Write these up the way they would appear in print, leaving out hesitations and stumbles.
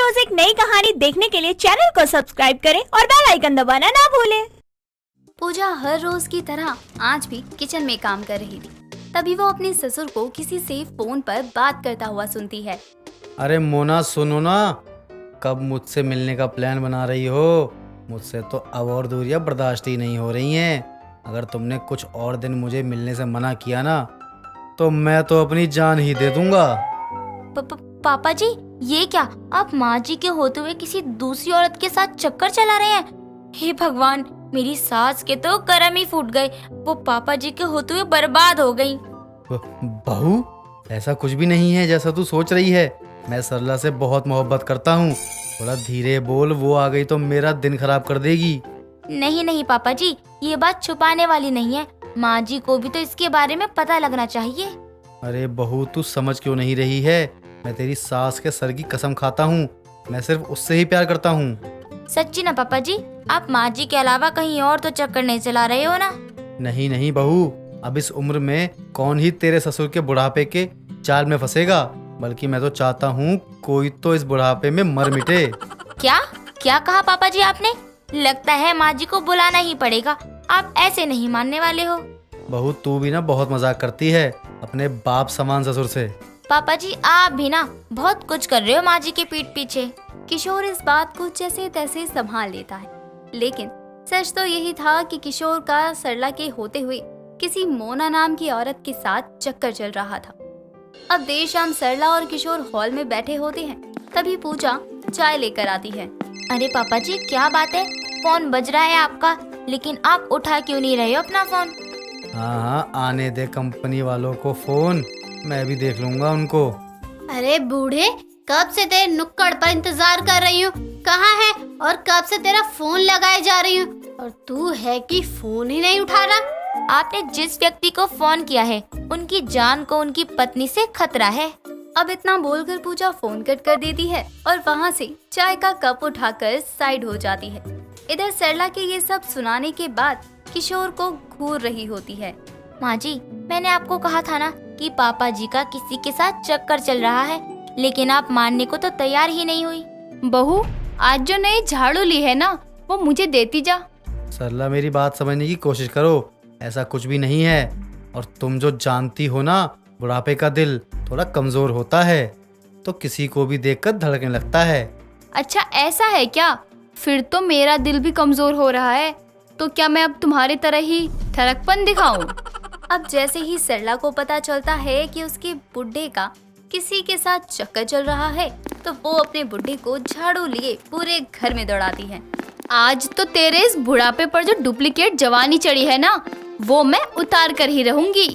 रोज एक नई कहानी देखने के लिए चैनल को सब्सक्राइब करें और बेल आइकन दबाना ना भूलें। पूजा हर रोज की तरह आज भी किचन में काम कर रही थी। तभी वो अपने ससुर को किसी से फोन पर बात करता हुआ सुनती है। अरे मोना सुनो ना, कब मुझसे मिलने का प्लान बना रही हो? मुझसे तो अब और दूरियां बर्दाश्त ही नहीं हो रही हैं। अगर तुमने कुछ और दिन मुझे मिलने से मना किया ना तो मैं तो अपनी जान ही दे दूंगा। पापा जी, ये क्या आप माँ जी के होते हुए किसी दूसरी औरत के साथ चक्कर चला रहे हैं? हे भगवान, मेरी सास के तो करम ही फूट गए। वो पापा जी के होते हुए बर्बाद हो गई। बहू, ऐसा कुछ भी नहीं है जैसा तू सोच रही है। मैं सरला से बहुत मोहब्बत करता हूँ। थोड़ा धीरे बोल, वो आ गई तो मेरा दिन खराब कर देगी। नहीं पापा जी, ये बात छुपाने वाली नहीं है। माँ जी को भी तो इसके बारे में पता लगना चाहिए। अरे बहू, तू समझ क्यों नहीं रही है? मैं तेरी सास के सर की कसम खाता हूँ, मैं सिर्फ उससे ही प्यार करता हूँ। सच्ची ना पापा जी? आप माँ जी के अलावा कहीं और तो चक्कर नहीं चला रहे हो ना? नहीं बहू, अब इस उम्र में कौन ही तेरे ससुर के बुढ़ापे के जाल में फंसेगा। बल्कि मैं तो चाहता हूँ कोई तो इस बुढ़ापे में मर मिटे। क्या कहा पापा जी आपने? लगता है माँ जी को बुलाना ही पड़ेगा। आप ऐसे नहीं मानने वाले हो। बहू, तू भी ना बहुत मजाक करती है अपने बाप समान ससुर से। पापा जी, आप भी ना बहुत कुछ कर रहे हो माँ जी के पीठ पीछे। किशोर इस बात को जैसे तैसे संभाल लेता है, लेकिन सच तो यही था कि किशोर का सरला के होते हुए किसी मोना नाम की औरत के साथ चक्कर चल रहा था। अब देर शाम सरला और किशोर हॉल में बैठे होते हैं। तभी पूजा चाय लेकर आती है। अरे पापा जी, क्या बात है? फोन बज रहा है आपका, लेकिन आप उठा क्यों नहीं रहे हो अपना फोन? हाँ, आने दे कंपनी वालों को फोन, मैं भी देख लूंगा उनको। अरे बूढ़े, कब से तेरे नुक्कड़ पर इंतजार कर रही हूँ। कहाँ है? और कब से तेरा फोन लगाए जा रही हूँ और तू है कि फोन ही नहीं उठा रहा। आपने जिस व्यक्ति को फोन किया है उनकी जान को उनकी पत्नी से खतरा है। अब इतना बोलकर पूजा फोन कट कर देती है और वहाँ से चाय का कप उठाकर साइड हो जाती है। इधर सरला के ये सब सुनाने के बाद किशोर को घूर रही होती है। माँ जी, मैंने आपको कहा था ना कि पापा जी का किसी के साथ चक्कर चल रहा है, लेकिन आप मानने को तो तैयार ही नहीं हुई। बहू, आज जो नई झाड़ू ली है ना, वो मुझे देती जा। सरला, मेरी बात समझने की कोशिश करो। ऐसा कुछ भी नहीं है। और तुम जो जानती हो ना, बुढ़ापे का दिल थोड़ा कमजोर होता है, तो किसी को भी देखकर धड़कने लगता है। अच्छा, ऐसा है क्या? फिर तो मेरा दिल भी कमजोर हो रहा है। तो क्या मैं अब तुम्हारी तरह ही ठरकपन दिखाऊं? अब जैसे ही सरला को पता चलता है कि उसके बुड्ढे का किसी के साथ चक्कर चल रहा है, तो वो अपने बुड्ढे को झाड़ू लिए पूरे घर में दौड़ाती है। आज तो तेरे इस बुढ़ापे पर जो डुप्लीकेट जवानी चढ़ी है ना, वो मैं उतार कर ही रहूंगी।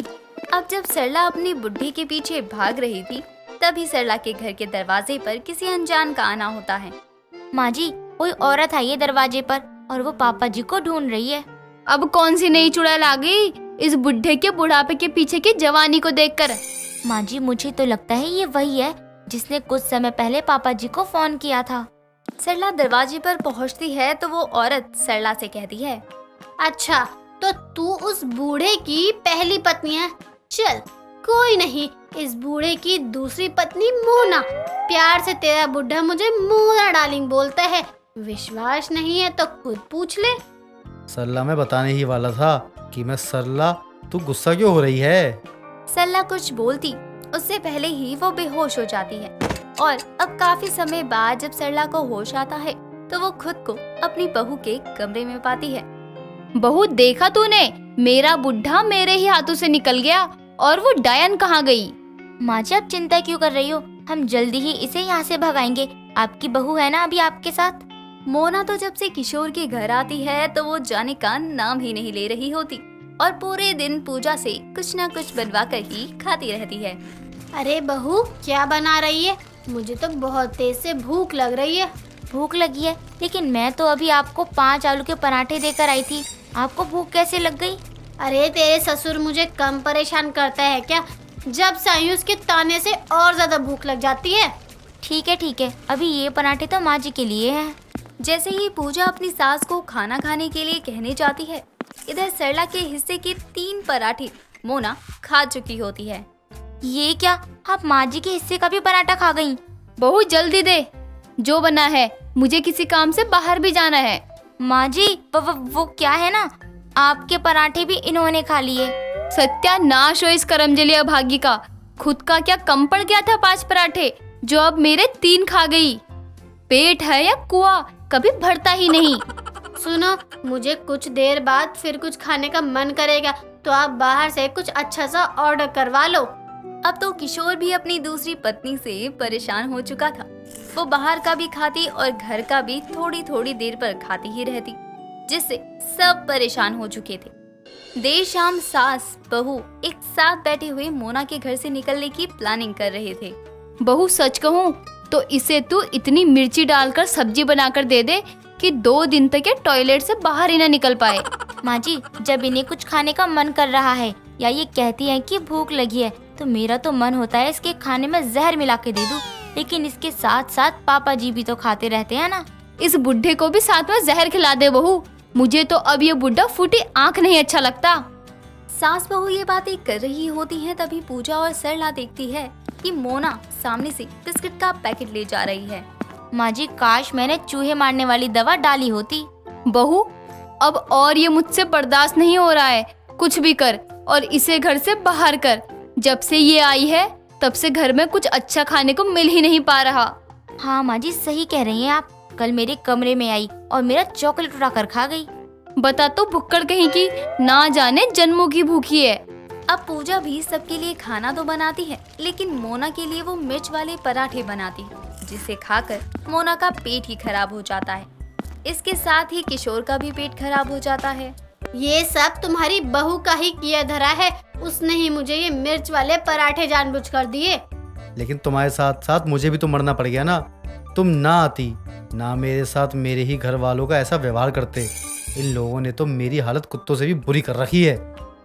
अब जब सरला अपनी बुड्ढी के पीछे भाग रही थी, तभी सरला के घर के दरवाजे पर किसी अनजान का आना होता है। माँ जी, कोई औरत आई है दरवाजे पर और वो पापा जी को ढूंढ रही है। अब कौन सी नई चुड़ैल आ गई इस बुढ़े के बुढ़ापे के पीछे की जवानी को देखकर? माँ जी, मुझे तो लगता है ये वही है जिसने कुछ समय पहले पापा जी को फोन किया था। सरला दरवाजे पर पहुँचती है तो वो औरत सरला से कहती है, अच्छा, तो तू उस बूढ़े की पहली पत्नी है। चल, कोई नहीं, इस बूढ़े की दूसरी पत्नी मोना। प्यार से तेरा बुढ़ा मुझे मोना डार्लिंग बोलता है। विश्वास नहीं है तो खुद पूछ ले। सरला, मैं बताने ही वाला था कि मैं सरला, तू गुस्सा क्यों हो रही है? सरला कुछ बोलती उससे पहले ही वो बेहोश हो जाती है। और अब काफी समय बाद जब सरला को होश आता है तो वो खुद को अपनी बहू के कमरे में पाती है। बहू, देखा तूने? मेरा बुढ़ा मेरे ही हाथों से निकल गया। और वो डायन कहाँ गई? माँ जी, आप चिंता क्यों कर रही हो? हम जल्दी ही इसे यहाँ से भगाएंगे। आपकी बहू है ना अभी आपके साथ। मोना तो जब से किशोर के घर आती है तो वो जाने का नाम ही नहीं ले रही होती और पूरे दिन पूजा से कुछ ना कुछ बनवा कर ही खाती रहती है। अरे बहू, क्या बना रही है? मुझे तो बहुत तेज से भूख लग रही है। भूख लगी है, लेकिन मैं तो अभी आपको 5 आलू के पराठे देकर आई थी। आपको भूख कैसे लग गई? अरे तेरे ससुर मुझे कम परेशान करता है क्या? जब से आई हूं उसके ताने से और ज्यादा भूख लग जाती है। ठीक है, अभी ये पराठे तो माँ जी के लिए हैं। जैसे ही पूजा अपनी सास को खाना खाने के लिए कहने जाती है, इधर सरला के हिस्से के 3 पराठे मोना खा चुकी होती है। ये क्या, आप माँ जी के हिस्से का भी पराठा खा गईं? बहू, जल्दी दे। जो बना है, मुझे किसी काम से बाहर भी जाना है। माँ जी वो क्या है ना, आपके पराठे भी इन्होंने खा लिए। सत्यानाश हो इस करमजली अभागी का। खुद का क्या कम पड़ गया था 5 पराठे, जो अब मेरे 3 खा गई। पेट है या कुआं, कभी भरता ही नहीं। सुनो, मुझे कुछ देर बाद फिर कुछ खाने का मन करेगा, तो आप बाहर से कुछ अच्छा सा ऑर्डर करवा लो। अब तो किशोर भी अपनी दूसरी पत्नी से परेशान हो चुका था। वो बाहर का भी खाती और घर का भी थोड़ी थोड़ी देर पर खाती ही रहती, जिससे सब परेशान हो चुके थे। देर शाम सास बहू एक साथ बैठे हुए मोना के घर से निकलने की प्लानिंग कर रहे थे। बहू सच कहूँ तो इसे तू इतनी मिर्ची डालकर सब्जी बनाकर दे दे कि 2 दिन तक ये टॉयलेट से बाहर ही न निकल पाए। माँ जी, जब इन्हें कुछ खाने का मन कर रहा है या ये कहती हैं कि भूख लगी है, तो मेरा तो मन होता है इसके खाने में जहर मिला के दे दूं, लेकिन इसके साथ साथ पापा जी भी तो खाते रहते हैं ना। इस बुढ़े को भी साथ में जहर खिला दे बहू। मुझे तो अब ये बुढ़ा फूटी आंख नहीं अच्छा लगता। सास बहू ये बातें कर रही होती हैं, तभी पूजा और सरला देखती है कि मोना सामने से बिस्किट का पैकेट ले जा रही है। माँ जी, काश मैंने चूहे मारने वाली दवा डाली होती। बहू, अब और ये मुझसे बर्दाश्त नहीं हो रहा है। कुछ भी कर और इसे घर से बाहर कर। जब से ये आई है तब से घर में कुछ अच्छा खाने को मिल ही नहीं पा रहा। हाँ माँ जी, सही कह रही हैं आप। कल मेरे कमरे में आई और मेरा चॉकलेट उड़ा कर खा गई। बता तो भुक्कड़ कहीं की, ना जाने जन्मों की भूखी है। अब पूजा भी सबके लिए खाना तो बनाती है, लेकिन मोना के लिए वो मिर्च वाले पराठे बनाती है, जिसे खाकर मोना का पेट ही खराब हो जाता है। इसके साथ ही किशोर का भी पेट खराब हो जाता है। ये सब तुम्हारी बहू का ही किया धरा है। उसने ही मुझे ये मिर्च वाले पराठे जानबूझकर दिए। लेकिन तुम्हारे साथ साथ मुझे भी तो मरना पड़ गया ना। तुम ना आती, ना मेरे साथ मेरे ही घर वालों का ऐसा व्यवहार करते। इन लोगों ने तो मेरी हालत कुत्तों से भी बुरी कर रखी है।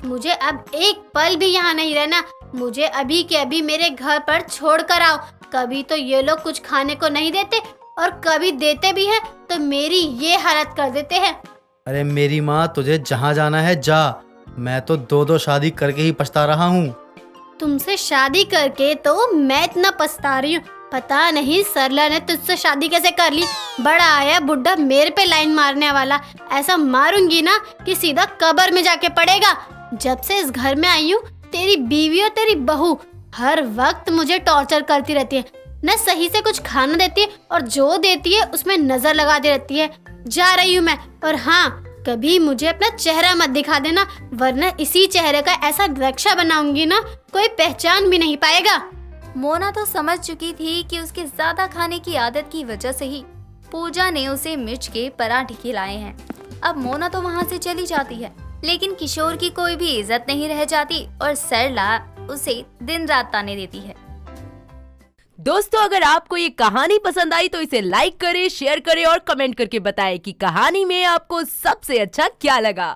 मुझे अब एक पल भी यहाँ नहीं रहना। मुझे अभी के अभी मेरे घर पर छोड़ कर आओ। कभी तो ये लोग कुछ खाने को नहीं देते और कभी देते भी हैं तो मेरी ये हालत कर देते हैं। अरे मेरी माँ, तुझे जहाँ जाना है जा। मैं तो 2 शादी करके ही पछता रहा हूँ। तुमसे शादी करके तो मैं इतना पछता रही हूँ। पता नहीं सरला ने तुझसे शादी कैसे कर ली। बड़ा आया बुढ़ा मेरे पे लाइन मारने वाला। ऐसा मारूंगी ना कि सीधा कब्र में जाके पड़ेगा। जब से इस घर में आई हूँ, तेरी बीवी और तेरी बहू हर वक्त मुझे टॉर्चर करती रहती है। न सही से कुछ खाना देती है और जो देती है उसमें नजर लगाती रहती है। जा रही हूँ मैं। और हाँ, कभी मुझे अपना चेहरा मत दिखा देना, वरना इसी चेहरे का ऐसा नक्शा बनाऊंगी ना, कोई पहचान भी नहीं पाएगा। मोना तो समझ चुकी थी कि उसके ज्यादा खाने की आदत की वजह से ही पूजा ने उसे मिर्च के पराठे खिलाए हैं। अब मोना तो वहाँ से चली जाती है, लेकिन किशोर की कोई भी इज्जत नहीं रह जाती और सरला उसे दिन रात ताने देती है। दोस्तों, अगर आपको ये कहानी पसंद आई तो इसे लाइक करें, शेयर करें और कमेंट करके बताएं कि कहानी में आपको सबसे अच्छा क्या लगा।